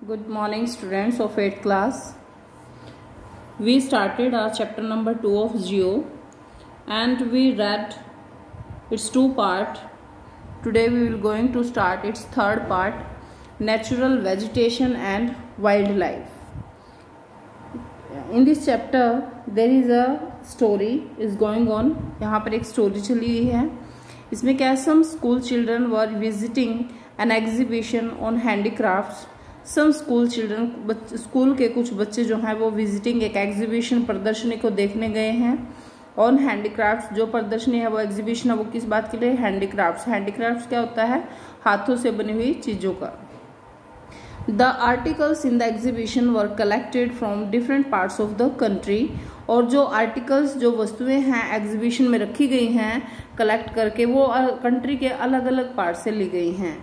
Good morning, students of 8th class. We started our chapter number 2 of Geo and we read its 2 part. Today we will going to start its 3rd part, natural vegetation and wildlife. In this chapter there is a story is going on. यहाँ पर एक story चली हुई है. इसमें क्या, some school children were visiting an exhibition on handicrafts. Some school children, school के कुछ बच्चे जो हैं वो विजिटिंग एक एग्जीबिशन प्रदर्शनी को देखने गए हैं. ऑन हैंडीक्राफ्ट्स, जो प्रदर्शनी है वो एग्जीबिशन है वो किस बात के लिए? हैंडीक्राफ्ट्स. हैंडीक्राफ्ट्स क्या होता है? हाथों से बनी हुई चीजों का. The articles in the exhibition were collected from different parts of the country. और जो आर्टिकल्स, जो वस्तुएं हैं एग्जीबिशन में रखी गई हैं कलेक्ट करके, वो कंट्री के अलग अलग पार्ट से ली गई हैं.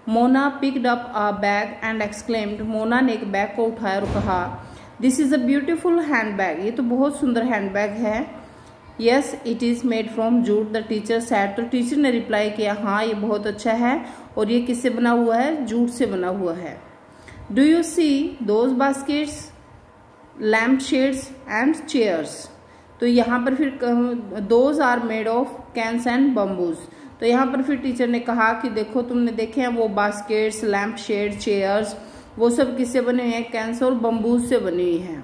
Mona picked up a bag and exclaimed. Mona ने एक बैग को उठाया और कहा, this is a beautiful hand bag. ये तो बहुत सुंदर हैंड बैग है. Yes it is made from jute, the teacher sad. तो टीचर ने रिप्लाई किया, हाँ ये बहुत अच्छा है. और ये किससे बना हुआ है? जूट से बना हुआ है. Do you see those baskets, lamp shades and chairs. तो यहाँ पर फिर those are made of canes and bamboos. तो यहाँ पर फिर टीचर ने कहा कि देखो तुमने देखे हैं वो बास्केट्स, लैम्प शेड, चेयर्स, वो सब किससे बने हुए हैं? कैंस और बम्बूज से बनी हुई हैं.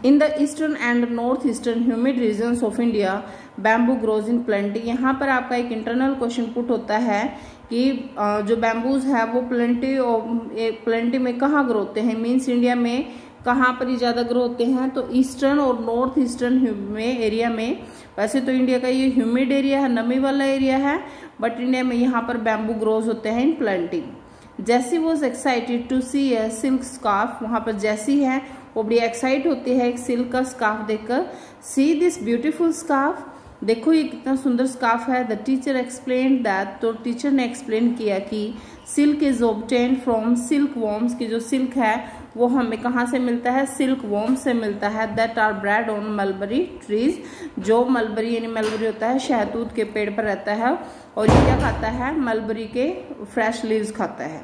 In the eastern and north eastern humid regions of India bamboo grows in plenty. यहाँ पर आपका एक इंटरनल क्वेश्चन पुट होता है कि जो बैम्बूज है वो प्लेंटी में कहाँ ग्रो होते हैं? मीन्स इंडिया में कहाँ पर ही ज्यादा ग्रो होते हैं? तो ईस्टर्न और नॉर्थ ईस्टर्न में एरिया में. वैसे तो इंडिया का ये ह्यूमिड एरिया है, नमी वाला एरिया है, बट इंडिया में यहाँ पर बैम्बू ग्रोज होते हैं in plenty. Jessie was excited to see a silk scarf. वहां पर जैसी है वो बड़ी एक्साइट होती है एक सिल्क का स्कार्फ देखकर. सी दिस ब्यूटीफुल स्कार्फ, देखो ये कितना सुंदर स्कार्फ है. The teacher explain that. तो टीचर ने एक्सप्लेन किया कि silk is obtained from silk worms, की जो सिल्क है वो हमें कहाँ से मिलता है? सिल्क वॉर्म से मिलता है. That are bred on mulberry trees. जो मलबरी, यानी मलबरी होता है शहतूत के पेड़ पर रहता है, और ये क्या खाता है? मलबरी के फ्रेश लीव्स खाता है.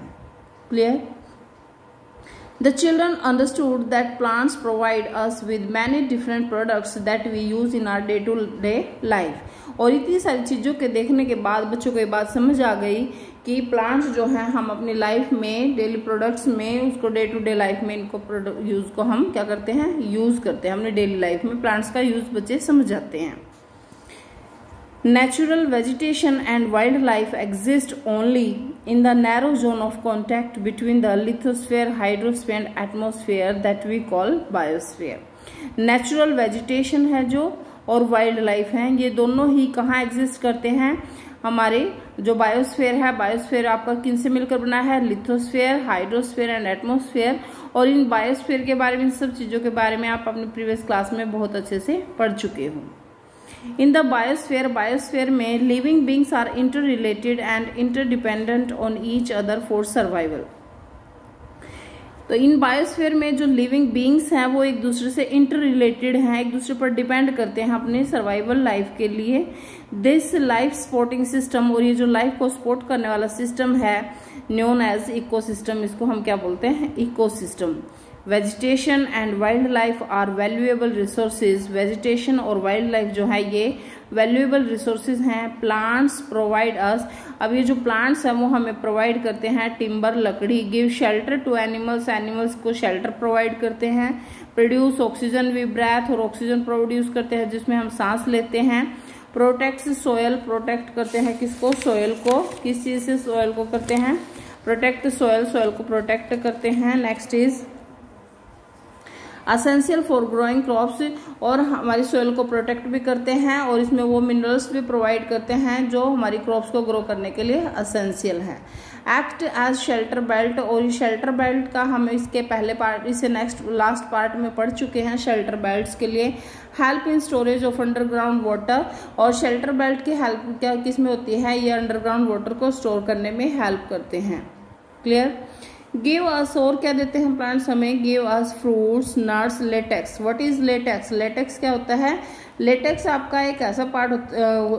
Clear? The children understood that plants provide us with many different products that we use in our day-to-day life. और इतनी सारी चीजों के देखने के बाद बच्चों को ये बात समझ आ गई कि प्लांट्स जो हैं हम अपनी लाइफ में, डेली प्रोडक्ट्स में, उसको डे टू डे लाइफ में इनको यूज को हम क्या करते हैं? यूज करते हैं. हमने डेली लाइफ में प्लांट्स का यूज बच्चे समझ जाते हैं. Natural vegetation and wildlife exist only in the narrow zone of contact between the lithosphere, hydrosphere and atmosphere that we call biosphere. Natural vegetation है जो, और wildlife है, ये दोनों ही कहाँ exist करते हैं? हमारे जो बायोस्फेयर है, बायोस्फेयर आपका किन से मिलकर बना है? Lithosphere, hydrosphere and atmosphere. और इन बायोस्फेयर के बारे में, इन सब चीजों के बारे में आप अपने प्रीवियस क्लास में बहुत अच्छे से पढ़ चुके हो. इन द बायोस्फेयर, बायोस्फेयर में living beings are inter related and interdependent on each other for survival. तो इन बायोस्फेयर में जो लिविंग बींग्स हैं वो एक दूसरे से इंटर रिलेटेड हैं, एक दूसरे पर डिपेंड करते हैं अपने सर्वाइवल लाइफ के लिए. दिस लाइफ सपोर्टिंग सिस्टम, और ये जो लाइफ को सपोर्ट करने वाला सिस्टम है नोन एज इकोसिस्टम. इसको हम क्या बोलते हैं? Ecosystem. Vegetation and wild life are valuable resources. Vegetation और वाइल्ड लाइफ जो है ये वैल्यूएबल रिसोर्सेज हैं. Plants provide us. अब ये जो प्लांट्स हैं वो हमें प्रोवाइड करते हैं टिम्बर, लकड़ी. Give shelter to animals, animals को शेल्टर प्रोवाइड करते हैं. प्रोड्यूस ऑक्सीजन वी ब्रेथ, और ऑक्सीजन प्रोड्यूस करते हैं जिसमें हम सांस लेते हैं. प्रोटेक्ट सोयल, प्रोटेक्ट करते हैं किसको? सोयल को. किस चीज से? सोयल को करते हैं प्रोटेक्ट. सोयल, सोयल को प्रोटेक्ट करते हैं. Next is essential for growing crops, और हमारी सोयल को प्रोटेक्ट भी करते हैं और इसमें वो मिनरल्स भी प्रोवाइड करते हैं जो हमारी क्रॉप्स को ग्रो करने के लिए असेंशियल है. एक्ट एज शेल्टर बेल्ट, और ये शेल्टर बेल्ट का हम इसके पहले पार्ट, इसे नेक्स्ट लास्ट पार्ट में पढ़ चुके हैं. शेल्टर बेल्ट्स के लिए help in storage of underground water, और शेल्टर बेल्ट की हेल्प क्या किस में होती है? ये अंडरग्राउंड वाटर को स्टोर करने में हेल्प करते हैं. क्लियर? गिव अस, और क्या देते हैं प्लांट्स हमें? Give us fruits, nuts, latex. What is latex? Latex क्या होता है? लेटेक्स आपका एक ऐसा पार्ट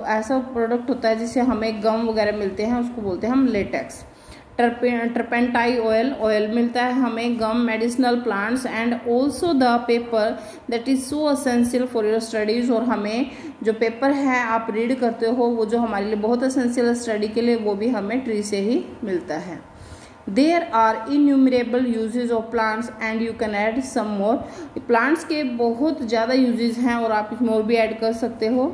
ऐसा प्रोडक्ट होता है जिससे हमें गम वगैरह मिलते हैं, उसको बोलते हैं हम लेटेक्स. टर्पेंटाइन ऑयल मिलता है हमें, gum, medicinal plants and also the paper that is so essential for your studies. और हमें जो पेपर है आप रीड करते हो वो जो हमारे लिए बहुत असेंशियल है स्टडी के लिए, वो भी हमें ट्री से ही मिलता है। There are innumerable uses of plants and you can add some more. Plants के बहुत ज़्यादा यूजेज हैं और आप इसमें और भी ऐड कर सकते हो।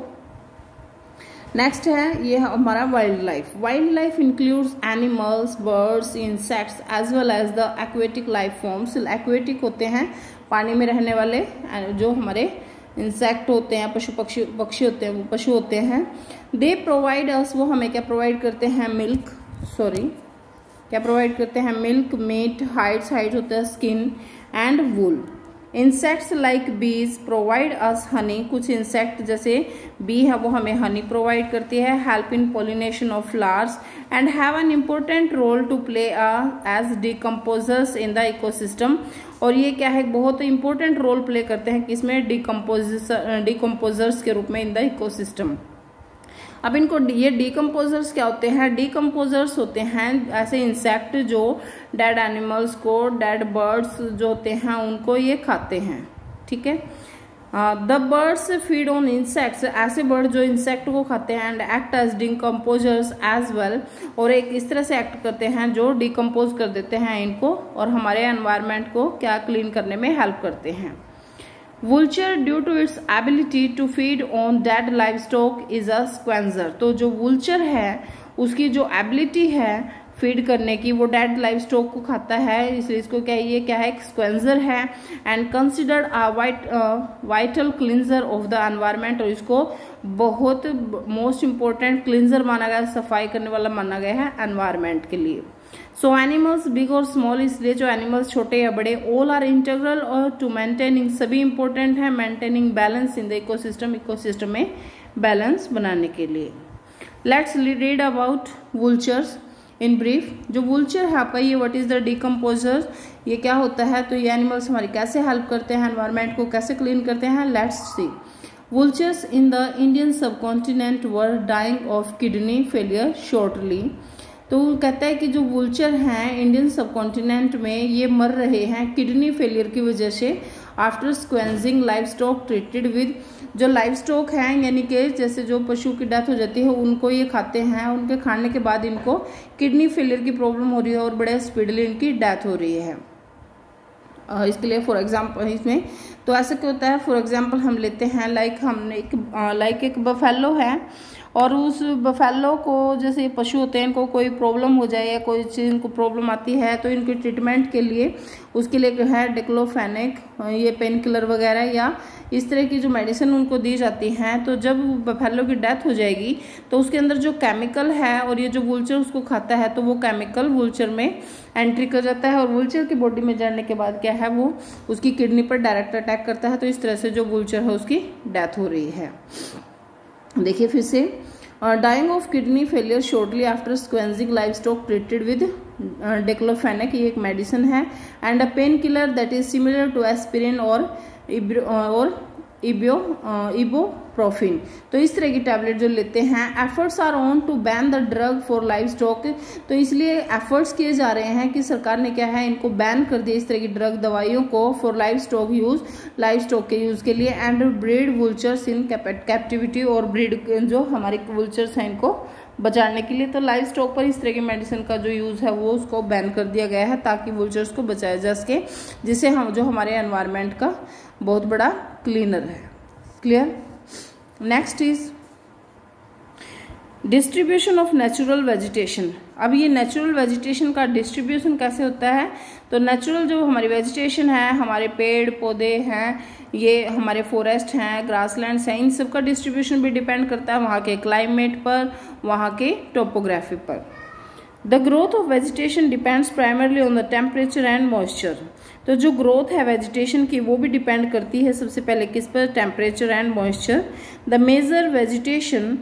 नेक्स्ट है ये हमारा wild life. Wild life includes animals, birds, insects as well as the aquatic life forms. Aquatic होते हैं पानी में रहने वाले, जो हमारे इंसेक्ट होते हैं, पक्षी होते हैं, वो पशु होते हैं। दे प्रोवाइड अस, वो हमें क्या प्रोवाइड करते हैं, क्या प्रोवाइड करते हैं, मिल्क, मीट, हाइड्स होता है, skin and wool. Insects like बीज प्रोवाइड अस हनी, कुछ इंसेक्ट जैसे बी है वो हमें हनी प्रोवाइड करती है। Help in pollination of flowers and have an important role to play as decomposers in the ecosystem. और ये क्या है, बहुत इंपॉर्टेंट रोल प्ले करते हैं किसमें, डिकम्पोजर्स के रूप में इन द इकोसिस्टम। अब इनको ये डिकम्पोजर्स क्या होते हैं, डिकम्पोजर्स होते हैं ऐसे इंसेक्ट जो डेड एनिमल्स को, डेड बर्ड्स जो होते हैं उनको ये खाते हैं, ठीक है। The birds feed on insects, ऐसे बर्ड जो इंसेक्ट को खाते हैं, and act as decomposers as well, और एक इस तरह से एक्ट करते हैं जो डिकम्पोज कर देते हैं इनको और हमारे एनवायरनमेंट को क्या क्लीन करने में हेल्प करते हैं। Vulture due to its ability to feed on dead livestock is a scavenger. तो जो वुल्चर है उसकी जो एबिलिटी है फीड करने की, वो डेड लाइवस्टॉक को खाता है, इसलिए इसको क्या है, स्क्वेंजर है। And considered a vital cleanser of the environment, और इसको बहुत मोस्ट इंपॉर्टेंट क्लिंजर माना गया, सफाई करने वाला माना गया है एनवायरनमेंट के लिए। सो एनिमल्स बिग और स्मॉल, इसलिए जो एनिमल्स छोटे या बड़े, ऑल आर इंटीग्रल और टू मेंटेनिंग, सभी इंपॉर्टेंट है maintaining balance in the ecosystem में बैलेंस बनाने के लिए। Let's read about vultures in brief. जो वुल्चर है आपका ये व्हाट इज द डिकम्पोजर, ये क्या होता है, तो ये एनिमल्स हमारी कैसे हेल्प करते हैं, एनवायरनमेंट को कैसे क्लीन करते हैं। Let's see. Vultures in the Indian subcontinent were dying of kidney failure shortly. तो कहता है कि जो वुल्चर हैं इंडियन सबकॉन्टिनेंट में ये मर रहे हैं किडनी फेलियर की वजह से, after scavenging live stock treated with, जो लाइव स्टॉक हैं यानी कि जैसे जो पशु की डेथ हो जाती है उनको ये खाते हैं, उनके खाने के बाद इनको किडनी फेलियर की प्रॉब्लम हो रही है और बड़े स्पीडली इनकी डेथ हो रही है। इसके लिए फॉर एग्जांपल इसमें तो ऐसा क्या होता है, फॉर एग्जांपल हम लेते हैं लाइक एक बफेलो है और उस बफेलो को, जैसे पशु होते हैं इनको कोई प्रॉब्लम हो जाए या कोई चीज़ इनको प्रॉब्लम आती है तो इनके ट्रीटमेंट के लिए उसके लिए है डिक्लोफेनेक, ये पेन किलर वगैरह या इस तरह की जो मेडिसिन उनको दी जाती हैं। तो जब बफेलो की डेथ हो जाएगी तो उसके अंदर जो केमिकल है और ये जो वुल्चर उसको खाता है तो वो केमिकल वुल्चर में एंट्री कर जाता है और वुल्चर की बॉडी में जाने के बाद क्या है, वो उसकी किडनी पर डायरेक्ट अटैक करता है। तो इस तरह से जो वुल्चर है उसकी डेथ हो रही है। देखिए फिर से, dying of kidney failure shortly after scavenging live stock treated with diclofenac, ये एक मेडिसिन है, and a pain killer that is similar to aspirin और इबोप्रोफिन। तो इस तरह की टैबलेट जो लेते हैं। Efforts are on to ban the drug for live stock, तो इसलिए एफर्ट्स किए जा रहे हैं कि सरकार ने क्या है इनको बैन कर दिया इस तरह की ड्रग दवाइयों को फॉर लाइव स्टॉक के यूज के लिए, एंड ब्रीड वुल्चर्स इन कैप्टिविटी, और ब्रीड जो हमारे वुल्चर्स हैं इनको बचाने के लिए। तो लाइव स्टॉक पर इस तरह की मेडिसिन का जो यूज है वो उसको बैन कर दिया गया है ताकि वुल्चर्स को बचाया जा सके, जिससे हम जो हमारे एनवायरनमेंट का बहुत बड़ा क्लीनर है। Clear. Next is distribution of natural vegetation. अब ये नेचुरल वेजिटेशन का डिस्ट्रीब्यूशन कैसे होता है, तो नेचुरल जो हमारी वेजिटेशन है, हमारे पेड़ पौधे हैं, ये हमारे फॉरेस्ट हैं, ग्रासलैंड्स हैं, इन सब का डिस्ट्रीब्यूशन भी डिपेंड करता है वहाँ के क्लाइमेट पर, वहाँ के टोपोग्राफी पर। The growth of vegetation depends primarily on the temperature and moisture. तो जो ग्रोथ है वेजिटेशन की वो भी डिपेंड करती है सबसे पहले किस पर, temperature and moisture. The major vegetation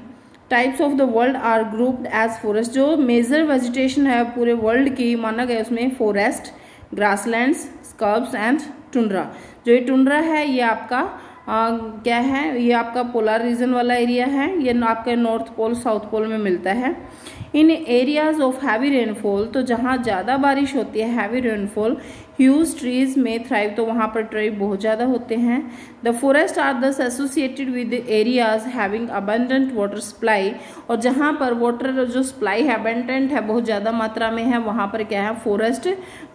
types of the world are grouped as forest. जो मेजर वेजिटेशन है पूरे वर्ल्ड की माना गया उसमें forest, grasslands, scrubs and tundra. जो ये टुंड्रा है ये आपका क्या है, ये आपका पोलर रीजन वाला एरिया है, ये आपका नॉर्थ पोल साउथ पोल में मिलता है। इन एरियाज ऑफ हैवी रेनफॉल, तो जहाँ ज़्यादा बारिश होती है, हैवी रेनफॉल, ह्यूज ट्रीज में थ्राइव, तो वहाँ पर ट्री बहुत ज़्यादा होते हैं। द फॉरेस्ट आर दस associated with areas having abundant water supply, और जहाँ पर वाटर जो सप्लाई है अबंडेंट है, बहुत ज़्यादा मात्रा में है, वहाँ पर क्या है, फॉरेस्ट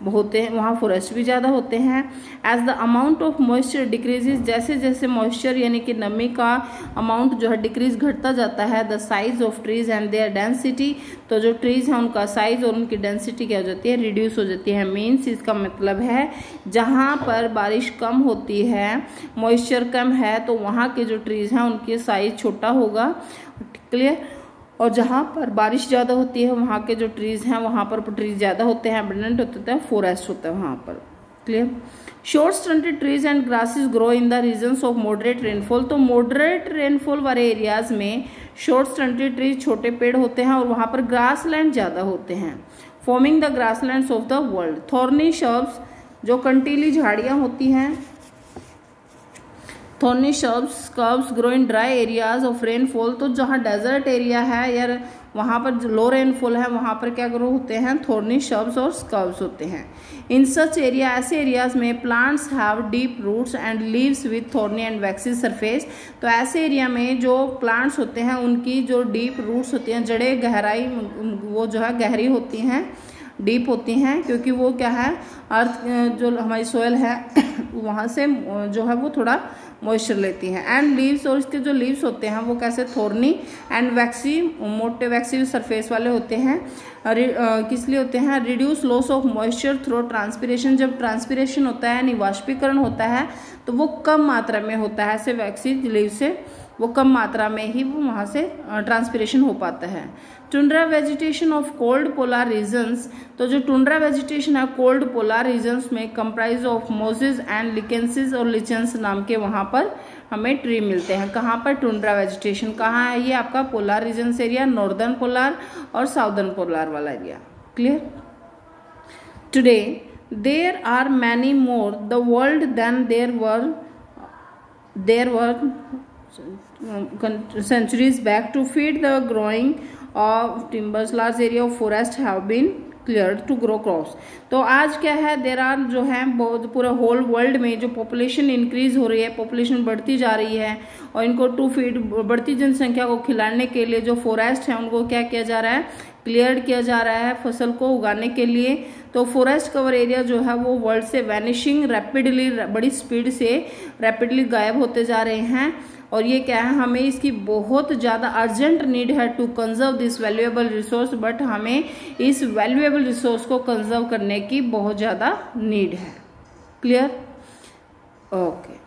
होते हैं, वहाँ फॉरेस्ट भी ज़्यादा होते हैं। As the amount of moisture decreases, जैसे जैसे मॉइस्चर यानी कि नमी का अमाउंट जो है डिक्रीज घटता जाता है, the size of trees and their density, तो जो ट्रीज हैं उनका साइज और उनकी डेंसिटी क्या हो जाती है, रिड्यूस हो जाती है। मीन्स इसका मतलब है जहाँ पर बारिश कम होती है, मॉइस्चर कम है, तो वहाँ के जो ट्रीज हैं उनकी साइज छोटा होगा, क्लियर। और जहाँ पर बारिश ज़्यादा होती है वहाँ के जो ट्रीज हैं वहाँ पर ट्रीज ज़्यादा होते हैं, अबंडेंट होते हैं, फॉरेस्ट होता है वहाँ पर, clear. Short stunted trees and grasses grow in the regions of moderate rainfall, तो मॉडरेट रेनफॉल वाले एरियाज में शॉर्ट स्टंटेड ट्रीज, छोटे पेड़ होते हैं, और वहाँ पर ग्रास लैंड ज़्यादा होते हैं, forming the grass lands of the world. Thorny shrubs, जो कंटीली झाड़ियाँ होती हैं, thorny shrubs grow in dry areas of rainfall, तो जहाँ डेजर्ट एरिया है या वहाँ पर जो लो रेनफॉल है वहाँ पर क्या ग्रो होते हैं, थॉर्नी शर्ब्स और स्कर्ब्स होते हैं। इन सच एरिया, ऐसे एरियाज में plants have deep roots and leaves with thorny and waxy surface, तो ऐसे एरिया में जो प्लांट्स होते हैं उनकी जो डीप रूट्स होती हैं, जड़ें गहराई वो जो है गहरी होती हैं, डीप होती हैं, क्योंकि वो क्या है, अर्थ जो हमारी सोयल है वहाँ से जो है वो थोड़ा मॉइस्चर लेती हैं। एंड लीव्स, और इसके जो लीव्स होते हैं वो कैसे, थोर्नी एंड वैक्सी, मोटे वैक्सी सरफेस वाले होते हैं। किस लिए होते हैं, reduce loss of moisture through transpiration, जब ट्रांसपिरेशन होता है यानी वाष्पीकरण होता है तो वो कम मात्रा में होता है, ऐसे वैक्सी लीव से वो कम मात्रा में ही वो वहाँ से ट्रांसपिरेशन हो पाता है। Tundra vegetation of cold polar regions, तो जो टुंड्रा वेजिटेशन है कोल्ड पोलर रीजन्स में comprise of mosses and lichens और लिचेंस नाम के वहाँ पर हमें ट्री मिलते हैं। कहाँ पर, टुंड्रा वेजिटेशन कहाँ है, ये आपका polar regions area, northern polar और साउदर्न पोलर वाला area, clear. Today there are many more the world than there were centuries back to feed the growing of timbers. Large area of forest have been cleared to grow crops. तो आज क्या है, there are जो है बहुत पूरे whole world में जो पॉपुलेशन इंक्रीज हो रही है, पॉपुलेशन बढ़ती जा रही है, और इनको टू फीड, बढ़ती जनसंख्या को खिलाने के लिए जो फॉरेस्ट है उनको क्या किया जा रहा है, क्लियर किया जा रहा है फसल को उगाने के लिए। तो फॉरेस्ट कवर एरिया जो है वो वर्ल्ड से वैनिशिंग रैपिडली, बड़ी स्पीड से रैपिडली गायब होते जा रहे हैं, और ये क्या है, हमें इसकी बहुत ज़्यादा अर्जेंट नीड है to conserve this valuable resource, but हमें इस वैल्यूएबल रिसोर्स को कंजर्व करने की बहुत ज़्यादा नीड है, क्लियर, ओके।